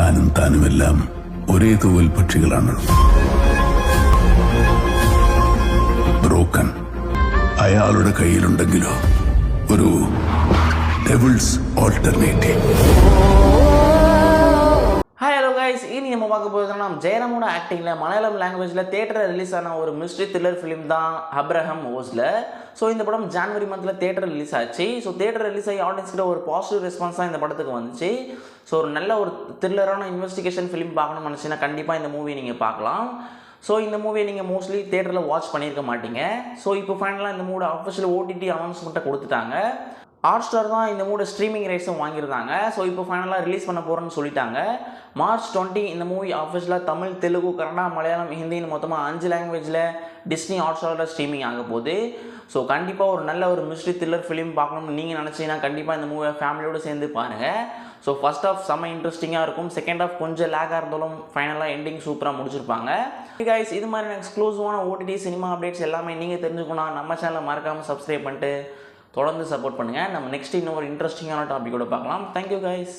ഞാനും താനുമെല്ലാം ഒരേ തൂവൽ പക്ഷികളാണ്. ബ്രോക്കൺ അയാളുടെ കയ്യിലുണ്ടെങ്കിലോ ഒരു devil's alternative. Hi hello guys, இனி நம்ம பார்க்க போகிறது நம்ம ஜெயராமோட ஆக்டிங்கில் மலையாளம் லாங்குவேஜில் தேட்டரில் ரிலீஸ் ஆன ஒரு மிஸ்ட்ரி த்ரில்லர் ஃபிலிம் தான் அப்ரஹாம் ஓஸ்ல. ஸோ இந்த படம் ஜான்வரி மந்தில் தேட்டர் ரிலீஸ் ஆச்சு. ஸோ தேட்டர் ரிலீஸ் ஆகி ஆடியன்ஸ்கிட்ட ஒரு பாசிட்டிவ் ரெஸ்பான்ஸ் தான் இந்த படத்துக்கு வந்துச்சு. ஸோ ஒரு நல்ல ஒரு த்ரில்லரான இன்வெஸ்டிகேஷன் ஃபிலிம் பார்க்கணும்னு நினச்சிங்கன்னா கண்டிப்பாக இந்த மூவி நீங்கள் பார்க்கலாம். ஸோ இந்த மூவியை நீங்கள் மோஸ்ட்லி தேட்டரில் வாட்ச் பண்ணியிருக்க மாட்டீங்க. ஸோ இப்போ ஃபைனலாக இந்த மூவி ஆஃபிஷியல் ஓடிடி அனௌன்ஸ்மெண்ட்டை கொடுத்துட்டாங்க. ஹாட்ஸ்டார் தான் இந்த மூவி ஸ்ட்ரீமிங் ரைட்ஸும் வாங்கியிருந்தாங்க. ஸோ இப்போ ஃபைனலாக ரிலீஸ் பண்ண போகிறேன்னு சொல்லிட்டாங்க. மார்ச் 20 இந்த மூவி ஆஃபிஷியலாக தமிழ், தெலுங்கு, கன்னடா, மலையாளம், ஹிந்தின்னு மொத்தமாக 5 லாங்குவேஜில் டிஸ்னி ஹாட்ஸ்டாரில் ஸ்ட்ரீமிங் ஆக போகுது. ஸோ கண்டிப்பாக ஒரு நல்ல ஒரு மிஸ்ட்ரி த்ரில்லர் ஃபிலிம் பார்க்கணும்னு நீங்கள் நினச்சிங்கன்னா கண்டிப்பாக இந்த மூவியை ஃபேமிலியோடு சேர்ந்து பாருங்கள். ஸோ ஃபர்ஸ்ட் ஆஃப் செம்ம இன்ட்ரெஸ்டிங்காக இருக்கும், செகண்ட் ஆஃப் கொஞ்சம் லேக்காக இருந்தாலும் ஃபைனலாக எண்டிங் சூப்பராக முடிச்சிருப்பாங்க. கைஸ், இது மாதிரி எக்ஸ்க்ளூசிவான ஓடிடி சினிமா அப்டேட்ஸ் எல்லாமே நீங்கள் தெரிஞ்சுக்கணும் நம்ம சேனலை மறக்காமல் சப்ஸ்கிரைப் பண்ணிட்டு தொடர்ந்து சப்போர்ட் பண்ணுங்கள். நம்ம நெக்ஸ்ட் இன்னும் ஒரு இன்ட்ரெஸ்டிங்கான டாபிக்கோட பார்க்கலாம். Thank you guys.